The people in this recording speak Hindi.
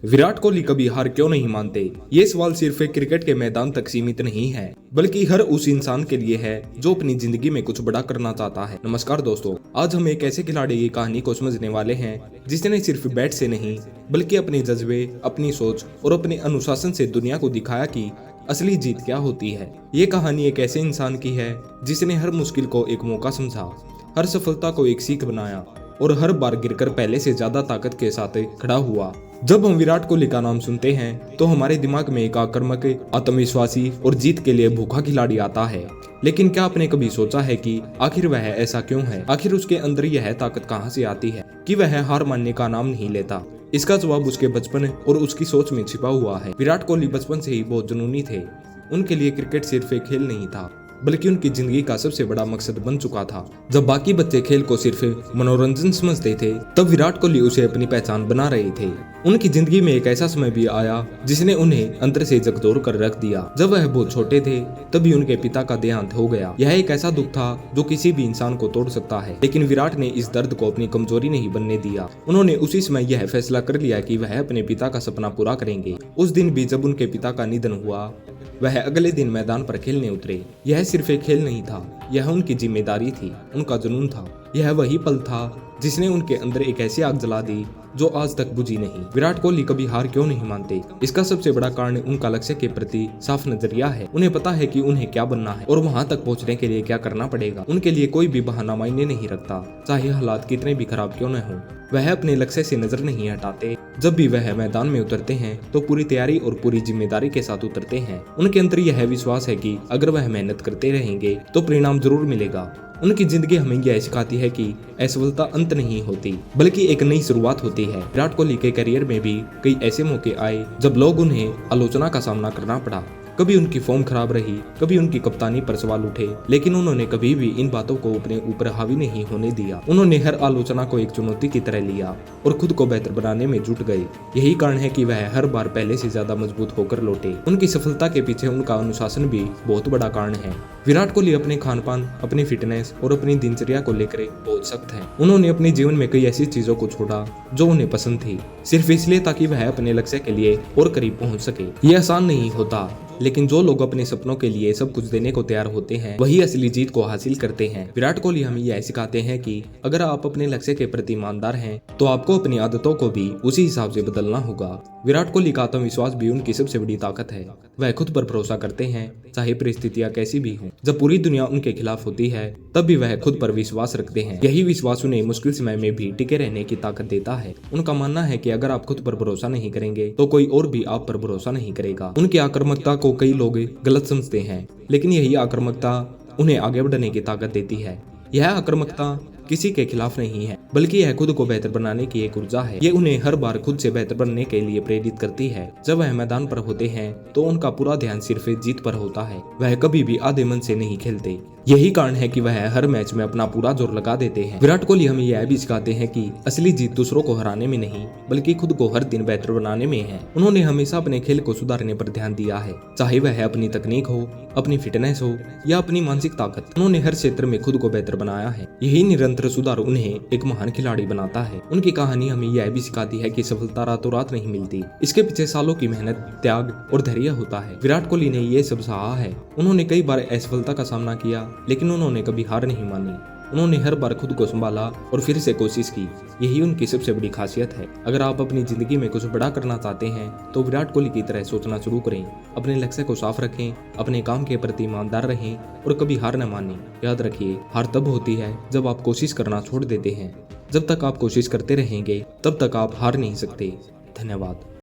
विराट कोहली कभी हार क्यों नहीं मानते? ये सवाल सिर्फ एक क्रिकेट के मैदान तक सीमित नहीं है, बल्कि हर उस इंसान के लिए है जो अपनी जिंदगी में कुछ बड़ा करना चाहता है। नमस्कार दोस्तों, आज हम एक ऐसे खिलाड़ी की कहानी को समझने वाले हैं जिसने सिर्फ बैट से नहीं बल्कि अपने जज्बे, अपनी सोच और अपने अनुशासन से दुनिया को दिखाया कि असली जीत क्या होती है। ये कहानी एक ऐसे इंसान की है जिसने हर मुश्किल को एक मौका समझा, हर सफलता को एक सीख बनाया और हर बार गिरकर पहले से ज्यादा ताकत के साथ खड़ा हुआ। जब हम विराट कोहली का नाम सुनते हैं तो हमारे दिमाग में एक आक्रामक, आत्मविश्वासी और जीत के लिए भूखा खिलाड़ी आता है। लेकिन क्या आपने कभी सोचा है कि आखिर वह ऐसा क्यों है? आखिर उसके अंदर यह ताकत कहां से आती है कि वह हार मानने का नाम नहीं लेता? इसका जवाब उसके बचपन और उसकी सोच में छिपा हुआ है। विराट कोहली बचपन से ही बहुत जुनूनी थे। उनके लिए क्रिकेट सिर्फ एक खेल नहीं था, बल्कि उनकी जिंदगी का सबसे बड़ा मकसद बन चुका था। जब बाकी बच्चे खेल को सिर्फ मनोरंजन समझते थे, तब विराट कोहली उसे अपनी पहचान बना रहे थे। उनकी जिंदगी में एक ऐसा समय भी आया जिसने उन्हें अंदर से झकझोर कर रख दिया। जब वह बहुत छोटे थे तभी उनके पिता का देहांत हो गया। यह एक ऐसा दुख था जो किसी भी इंसान को तोड़ सकता है, लेकिन विराट ने इस दर्द को अपनी कमजोरी नहीं बनने दिया। उन्होंने उसी समय यह फैसला कर लिया कि वह अपने पिता का सपना पूरा करेंगे। उस दिन भी जब उनके पिता का निधन हुआ, वह अगले दिन मैदान पर खेलने उतरे। यह सिर्फ एक खेल नहीं था, यह उनकी जिम्मेदारी थी, उनका जुनून था। यह वही पल था जिसने उनके अंदर एक ऐसी आग जला दी जो आज तक बुझी नहीं। विराट कोहली कभी हार क्यों नहीं मानते? इसका सबसे बड़ा कारण उनका लक्ष्य के प्रति साफ नजरिया है। उन्हें पता है कि उन्हें क्या बनना है और वहां तक पहुंचने के लिए क्या करना पड़ेगा। उनके लिए कोई भी बहाना मायने नहीं रखता, चाहे हालात कितने भी खराब क्यों न हो। वह अपने लक्ष्य से नजर नहीं हटाते। जब भी वह मैदान में उतरते हैं तो पूरी तैयारी और पूरी जिम्मेदारी के साथ उतरते हैं। उनके अंदर यह विश्वास है कि अगर वह मेहनत करते रहेंगे तो परिणाम जरूर मिलेगा। उनकी जिंदगी हमें यह सिखाती है कि असफलता अंत नहीं होती, बल्कि एक नई शुरुआत होती है। विराट कोहली के करियर में भी कई ऐसे मौके आए जब लोग उन्हें आलोचना का सामना करना पड़ा। कभी उनकी फॉर्म खराब रही, कभी उनकी कप्तानी पर सवाल उठे, लेकिन उन्होंने कभी भी इन बातों को अपने ऊपर हावी नहीं होने दिया। उन्होंने हर आलोचना को एक चुनौती की तरह लिया और खुद को बेहतर बनाने में जुट गए। यही कारण है कि वह हर बार पहले से ज्यादा मजबूत होकर लौटे। उनकी सफलता के पीछे उनका अनुशासन भी बहुत बड़ा कारण है। विराट कोहली अपने खान पान, अपनी फिटनेस और अपनी दिनचर्या को लेकर बहुत सख्त हैं। उन्होंने अपने जीवन में कई ऐसी चीजों को छोड़ा जो उन्हें पसंद थी, सिर्फ इसलिए ताकि वह अपने लक्ष्य के लिए और करीब पहुंच सके। यह आसान नहीं होता, लेकिन जो लोग अपने सपनों के लिए सब कुछ देने को तैयार होते हैं वही असली जीत को हासिल करते हैं। विराट कोहली हमें यह सिखाते हैं कि अगर आप अपने लक्ष्य के प्रति ईमानदार हैं तो आपको अपनी आदतों को भी उसी हिसाब से बदलना होगा। विराट कोहली का आत्मविश्वास भी उनकी सबसे बड़ी ताकत है। वह खुद पर भरोसा करते हैं, चाहे परिस्थितियां कैसी भी हों। जब पूरी दुनिया उनके खिलाफ होती है तब भी वह खुद पर विश्वास रखते हैं। यही विश्वास उन्हें मुश्किल समय में भी टिके रहने की ताकत देता है। उनका मानना है कि अगर आप खुद पर भरोसा नहीं करेंगे तो कोई और भी आप पर भरोसा नहीं करेगा। उनकी आक्रामकता को कई लोग गलत समझते हैं, लेकिन यही आक्रामकता उन्हें आगे बढ़ने की ताकत देती है। यह आक्रामकता किसी के खिलाफ नहीं है, बल्कि यह खुद को बेहतर बनाने की एक ऊर्जा है। ये उन्हें हर बार खुद से बेहतर बनने के लिए प्रेरित करती है। जब वह मैदान पर होते हैं तो उनका पूरा ध्यान सिर्फ जीत पर होता है। वह कभी भी आधे मन से नहीं खेलते। यही कारण है कि वह हर मैच में अपना पूरा जोर लगा देते हैं। विराट कोहली हमें यह भी सिखाते हैं कि असली जीत दूसरों को हराने में नहीं, बल्कि खुद को हर दिन बेहतर बनाने में है। उन्होंने हमेशा अपने खेल को सुधारने पर ध्यान दिया है, चाहे वह अपनी तकनीक हो, अपनी फिटनेस हो या अपनी मानसिक ताकत। उन्होंने हर क्षेत्र में खुद को बेहतर बनाया है। यही निरंतर सुधार उन्हें एक महान खिलाड़ी बनाता है। उनकी कहानी हमें यह भी सिखाती है कि सफलता रातों रात नहीं मिलती, इसके पीछे सालों की मेहनत, त्याग और धैर्य होता है। विराट कोहली ने ये सब सहा है। उन्होंने कई बार असफलता का सामना किया, लेकिन उन्होंने कभी हार नहीं मानी। उन्होंने हर बार खुद को संभाला और फिर से कोशिश की। यही उनकी सबसे बड़ी खासियत है। अगर आप अपनी जिंदगी में कुछ बड़ा करना चाहते हैं तो विराट कोहली की तरह सोचना शुरू करें। अपने लक्ष्य को साफ रखें, अपने काम के प्रति ईमानदार रहें और कभी हार न मानें। याद रखिए, हार तब होती है जब आप कोशिश करना छोड़ देते हैं। जब तक आप कोशिश करते रहेंगे तब तक आप हार नहीं सकते। धन्यवाद।